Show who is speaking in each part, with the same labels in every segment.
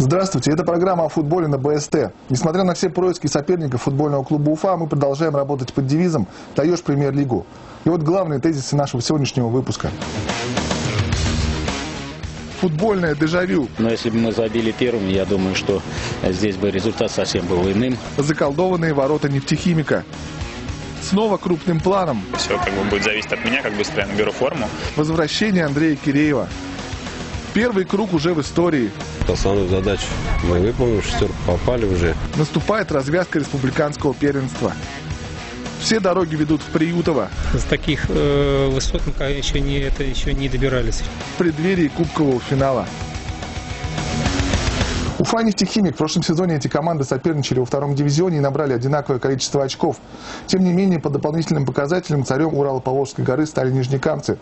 Speaker 1: Здравствуйте, это программа о футболе на БСТ. Несмотря на все происки соперников футбольного клуба Уфа, мы продолжаем работать под девизом «Даешь премьер-лигу». И вот главные тезисы нашего сегодняшнего выпуска. Футбольное дежавю.
Speaker 2: Но если бы мы забили первым, я думаю, что здесь бы результат совсем был иным.
Speaker 1: Заколдованные ворота нефтехимика. Снова крупным планом.
Speaker 3: Все будет зависеть от меня, как быстро я наберу форму.
Speaker 1: Возвращение Андрея Киреева. Первый круг уже в истории.
Speaker 4: Основную задачу мы выполнили, в шестерку попали уже.
Speaker 1: Наступает развязка республиканского первенства. Все дороги ведут в Приютово.
Speaker 5: С таких высот мы еще не добирались.
Speaker 1: В преддверии кубкового финала. Уфа нефтехимик. В прошлом сезоне эти команды соперничали во втором дивизионе и набрали одинаковое количество очков. Тем не менее, по дополнительным показателям царем Урало-Поволжской горы стали нижнекамцы.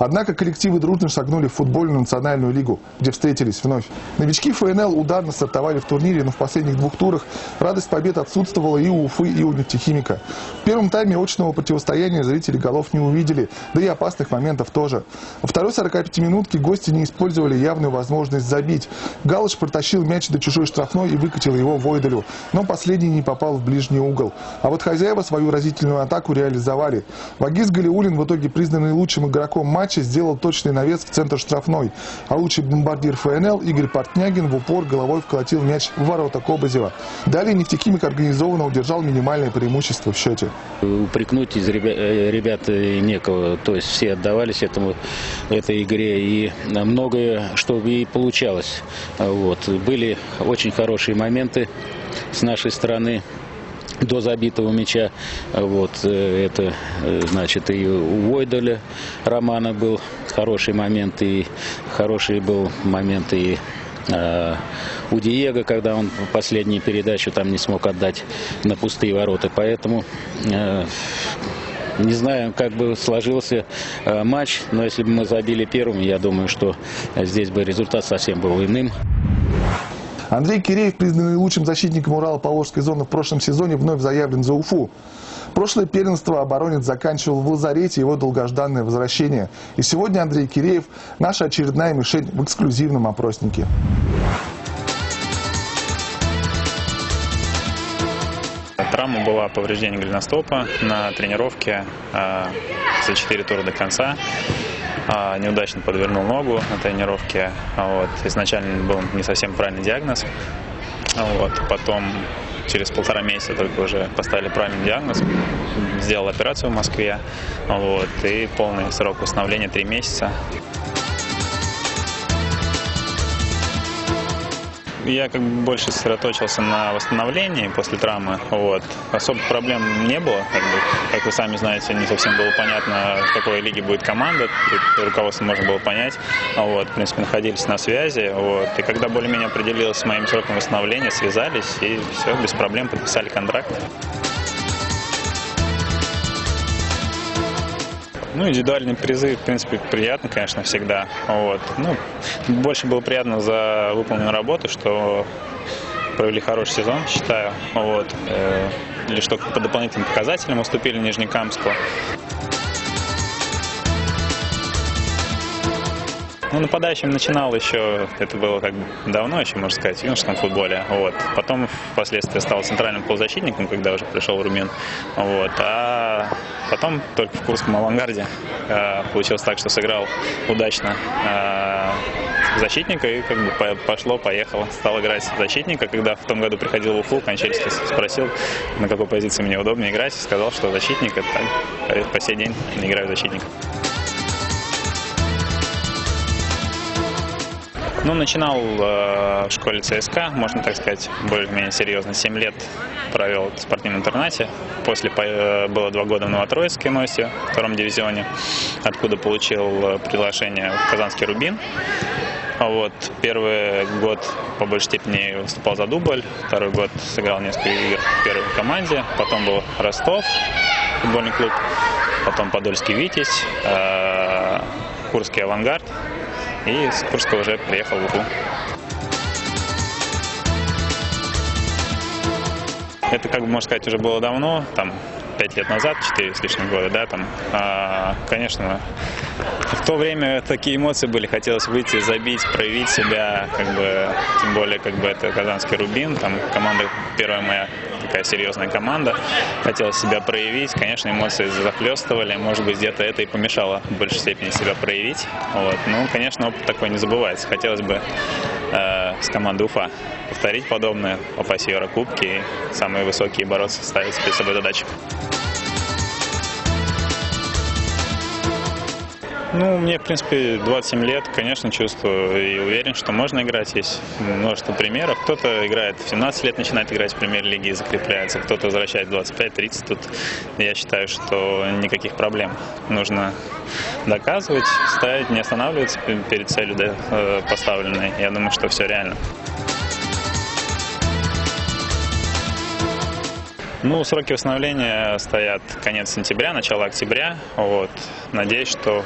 Speaker 1: Однако коллективы дружно шагнули в футбольную национальную лигу, где встретились вновь. Новички ФНЛ ударно стартовали в турнире, но в последних двух турах радость побед отсутствовала и у Уфы, и у нефтехимика. В первом тайме очного противостояния зрители голов не увидели, да и опасных моментов тоже. Во второй 45-минутке гости не использовали явную возможность забить. Галыш протащил мяч до чужой штрафной и выкатил его Войделю, но последний не попал в ближний угол. А вот хозяева свою разительную атаку реализовали. Вагиз Галиуллин, в итоге признанный лучшим игроком матча, сделал точный навес в центр штрафной. А лучший бомбардир ФНЛ Игорь Портнягин в упор головой вколотил мяч в ворота Кобызева. Далее нефтехимик организованно удержал минимальное преимущество в счете.
Speaker 2: Упрекнуть из ребят некого, то есть все отдавались этой игре, и многое, что и получалось. Были очень хорошие моменты с нашей стороны до забитого мяча. Это значит, и у Войделя Романа был хороший момент, и хороший был момент и у Диего, когда он последнюю передачу там не смог отдать на пустые ворота. Поэтому не знаю, как бы сложился матч, но если бы мы забили первым, я думаю, что здесь бы результат совсем был иным.
Speaker 1: Андрей Киреев, признанный лучшим защитником Урало-Поволжской зоны в прошлом сезоне, вновь заявлен за Уфу. Прошлое первенство оборонец заканчивал в лазарете, его долгожданное возвращение. И сегодня Андрей Киреев – наша очередная мишень в эксклюзивном опроснике.
Speaker 3: Травма была повреждение голеностопа на тренировке за 4 тура до конца. Неудачно подвернул ногу на тренировке. Изначально был не совсем правильный диагноз. Потом через 1,5 месяца только уже поставили правильный диагноз. Сделал операцию в Москве. И полный срок восстановления 3 месяца. Я больше сосредоточился на восстановлении после травмы. Особо проблем не было. Как вы сами знаете, не совсем было понятно, в какой лиге будет команда. Руководство можно было понять. В принципе, находились на связи. И когда более-менее определилось с моим сроком восстановления, связались и все, без проблем подписали контракт. Индивидуальные призы, в принципе, приятно, конечно, всегда. Больше было приятно за выполненную работу, что провели хороший сезон, считаю. Или что по дополнительным показателям уступили Нижнекамску. Нападающим начинал еще, это было давно еще, можно сказать, в юношеском футболе. Потом впоследствии стал центральным полузащитником, когда уже пришел Румин. А потом только в Курском «Авангарде» получилось так, что сыграл удачно защитника и пошло-поехало. Стал играть защитника. Когда в том году приходил в Уфу, Кончельский спросил, на какой позиции мне удобнее играть, и сказал, что защитник, это так, по сей день играю защитника. Начинал в школе ЦСКА, можно так сказать, более-менее серьезно. 7 лет провел в спортивном интернате. После было 2 года в Новотроицкой носе, в 2-м дивизионе, откуда получил приглашение в Казанский «Рубин». Первый год по большей степени выступал за дубль, второй год сыграл несколько игр в первой команде, потом был Ростов, футбольный клуб, потом Подольский «Витязь», Курский «Авангард». И с Курска уже приехал в Уфу. Это, можно сказать, уже было давно. 5 лет назад, 4 с лишним года, да, там, конечно, в то время такие эмоции были, хотелось выйти, забить, проявить себя, как бы, тем более, как бы, это Казанский Рубин, там, команда, первая моя такая серьезная команда, хотелось себя проявить, конечно, эмоции захлестывали, может быть, где-то это и помешало в большей степени себя проявить, вот, ну, конечно, опыт такой не забывается, хотелось бы с командой Уфа повторить подобное, попасть в Еврокубки и самые высокие бороться, ставить перед собой задачи. Ну, мне, в принципе, 27 лет, конечно, чувствую и уверен, что можно играть. Есть множество примеров. Кто-то играет в 17 лет, начинает играть в премьер-лиге и закрепляется, кто-то возвращает в 25-30. Тут я считаю, что никаких проблем. Нужно доказывать, ставить, не останавливаться перед целью, да, поставленной. Я думаю, что все реально. Ну, сроки восстановления стоят конец сентября, начало октября. Вот. Надеюсь, что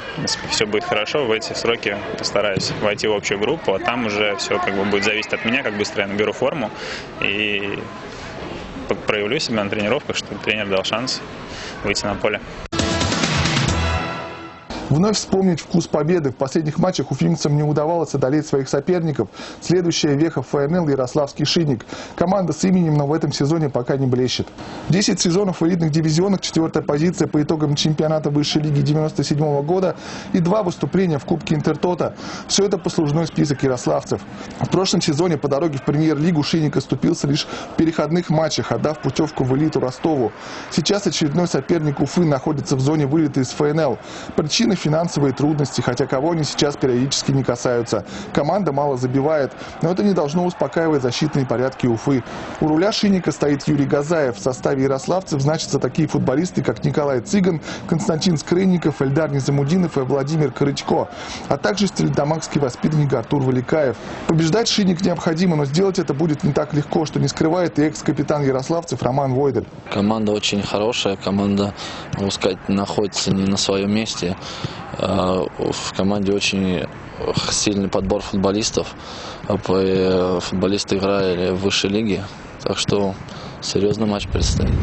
Speaker 3: все будет хорошо. В эти сроки постараюсь войти в общую группу, а там уже все как бы будет зависеть от меня, как быстро я наберу форму и проявлю себя на тренировках, чтобы тренер дал шанс выйти на поле.
Speaker 1: Вновь вспомнить вкус победы. В последних матчах уфимцам не удавалось одолеть своих соперников. Следующая веха ФНЛ — Ярославский Шинник. Команда с именем, но в этом сезоне пока не блещет. 10 сезонов в элитных дивизионах, 4-я позиция по итогам чемпионата высшей лиги 1997 года и 2 выступления в Кубке Интертота. Все это послужной список ярославцев. В прошлом сезоне по дороге в премьер-лигу Шинник оступился лишь в переходных матчах, отдав путевку в элиту Ростову. Сейчас очередной соперник Уфы находится в зоне вылета из ФНЛ. Причины — финансовые трудности, хотя кого они сейчас периодически не касаются. Команда мало забивает, но это не должно успокаивать защитные порядки Уфы. У руля Шинника стоит Юрий Газаев. В составе ярославцев значатся такие футболисты, как Николай Цыган, Константин Скрынников, Эльдар Низамудинов и Владимир Корычко, а также стерлитамакский воспитанник Артур Валикаев. Побеждать Шинник необходимо, но сделать это будет не так легко, что не скрывает и экс-капитан ярославцев Роман Войдель.
Speaker 6: Команда очень хорошая, команда, могу сказать, находится не на своем месте. В команде очень сильный подбор футболистов. Футболисты играли в высшей лиге, так что серьезный матч предстоит.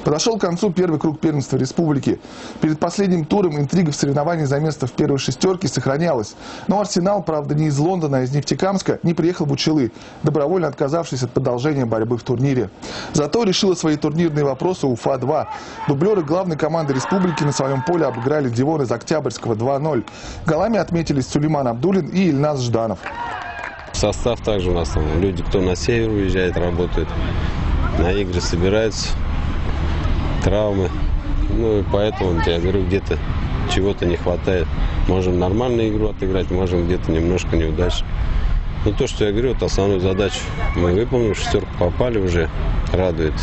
Speaker 1: Подошел к концу первый круг первенства республики. Перед последним туром интрига в соревновании за место в первой шестерке сохранялась. Но Арсенал, правда, не из Лондона, а из Нефтекамска, не приехал в Учелы, добровольно отказавшись от продолжения борьбы в турнире. Зато решила свои турнирные вопросы Уфа-2. Дублеры главной команды республики на своем поле обыграли Дивон из Октябрьского 2-0. Голами отметились Сулейман Абдулин и Ильназ Жданов.
Speaker 4: Состав также у нас там люди, кто на север уезжает, работает, на игры собираются. Травмы. Ну и поэтому, я говорю, где-то чего-то не хватает. Можем нормальную игру отыграть, можем где-то немножко неудачно. Но то, что я говорю, это основную задачу мы выполнили, в шестерку попали уже, радует.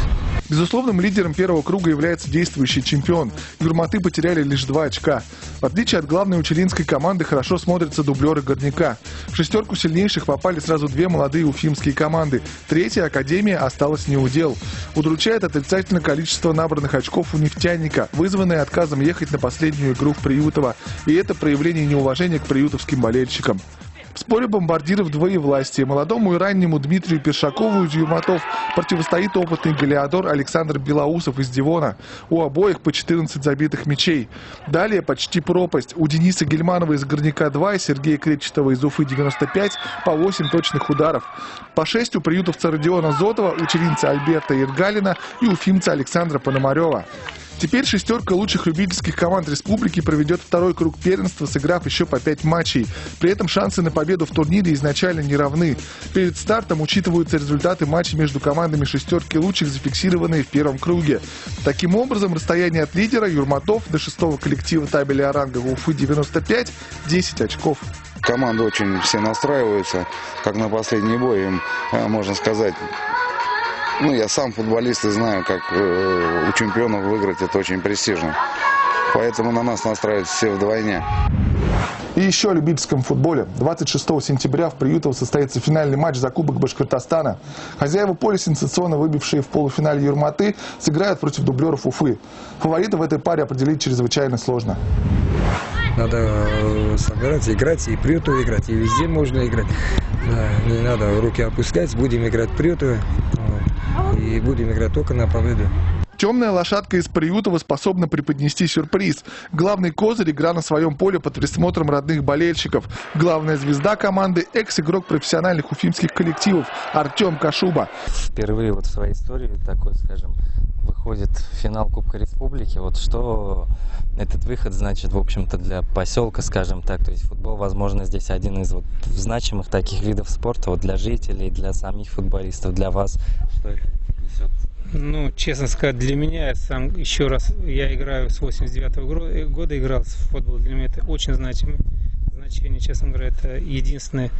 Speaker 1: Безусловным лидером первого круга является действующий чемпион. Юрматы потеряли лишь 2 очка. В отличие от главной учелинской команды, хорошо смотрятся дублеры Горняка. В шестерку сильнейших попали сразу 2 молодые уфимские команды. 3-я Академия осталась неудел. Удручает отрицательное количество набранных очков у нефтяника, вызванное отказом ехать на последнюю игру в Приютово. И это проявление неуважения к приютовским болельщикам. В споре бомбардиров двоевластия молодому и раннему Дмитрию Першакову из Юрматов противостоит опытный голеадор Александр Белоусов из Дивона. У обоих по 14 забитых мячей. Далее почти пропасть. У Дениса Гельманова из Горняка 2 и Сергея Кречетова из Уфы 95 по 8 точных ударов. По 6 у приютовца Родиона Зотова, учелинца Альберта Иргалина и уфимца Александра Пономарева. Теперь шестерка лучших любительских команд республики проведет второй круг первенства, сыграв еще по 5 матчей. При этом шансы на победу в турнире изначально не равны. Перед стартом учитываются результаты матчей между командами шестерки лучших, зафиксированные в первом круге. Таким образом, расстояние от лидера Юрматов до 6-го коллектива табеля о рангах Уфы 95 – 10 очков.
Speaker 7: Команды очень все настраиваются, как на последний бой, им, можно сказать. Ну, я сам футболист и знаю, как у чемпионов выиграть, это очень престижно. Поэтому на нас настраиваются все вдвойне.
Speaker 1: И еще о любительском футболе. 26 сентября в Приютово состоится финальный матч за Кубок Башкортостана. Хозяева поля, сенсационно выбившие в полуфинале Юрматы, сыграют против дублеров Уфы. Фаворита в этой паре определить чрезвычайно сложно.
Speaker 8: Надо собираться, играть, и Приютово играть, и везде можно играть. Да, не надо руки опускать, будем играть Приютово, и будем играть только на победу.
Speaker 1: Темная лошадка из Приютова способна преподнести сюрприз. Главный козырь – игра на своем поле под присмотром родных болельщиков. Главная звезда команды – экс-игрок профессиональных уфимских коллективов Артем Кашуба.
Speaker 9: Впервые вот в своей истории такой, скажем, выходит в финал Кубка Республики. Вот что этот выход значит, в общем-то, для поселка, скажем так. То есть футбол, возможно, здесь один из вот значимых таких видов спорта вот для жителей, для самих футболистов, для вас. Что это несет?
Speaker 5: Ну, честно сказать, для меня, еще раз, я играю с 89-го года, играл в футбол. Для меня это очень значимое значение, честно говоря. Это единственное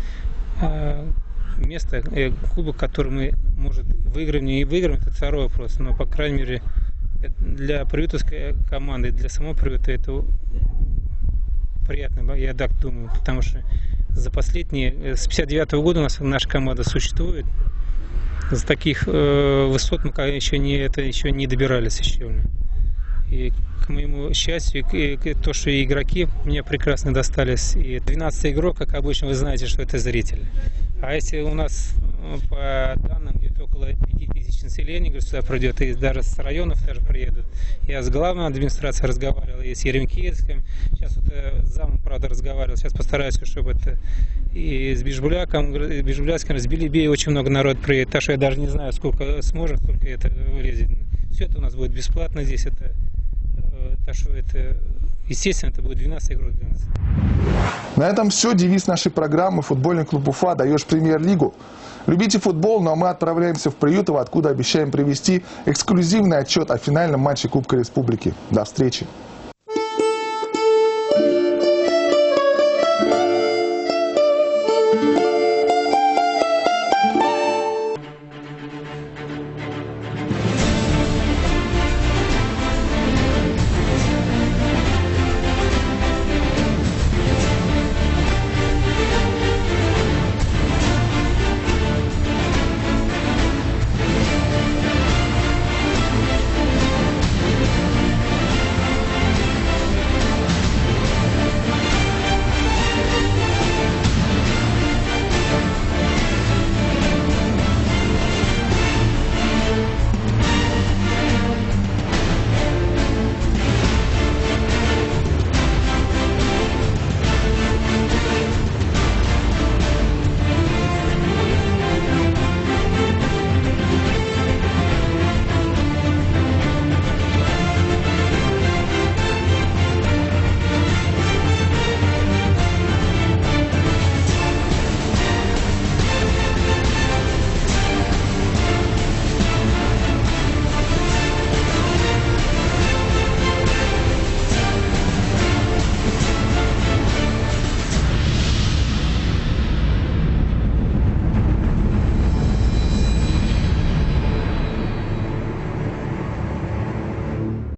Speaker 5: место, кубок, который мы, может, выиграем, не выиграем, это второй вопрос. Но, по крайней мере, для приютовской команды, для самого приюта это приятно, я так думаю. Потому что за последние, с 59-го года у нас наша команда существует. За таких высот мы еще не добирались еще. И к моему счастью, то, что и игроки мне прекрасно достались. И 12-й игрок, как обычно, вы знаете, что это зрители. А если у нас по данным где-то около 5000 населения, говорит, сюда придет, и даже с районов даже приедут. Я с главной администрацией разговаривал, и с Еремкиевским. Сейчас вот замом, правда, разговаривал. Сейчас постараюсь, чтобы это и с Бижбуляком, с Белебей очень много народ приедет. Так что я даже не знаю, сколько сможем, сколько это влезет. Все это у нас будет бесплатно здесь. Так что это, естественно, это будет 12 игрок для нас.
Speaker 1: На этом все. Девиз нашей программы «Футбольный клуб Уфа. Даешь премьер-лигу». Любите футбол, но мы отправляемся в Приютово, откуда обещаем привезти эксклюзивный отчет о финальном матче Кубка Республики. До встречи!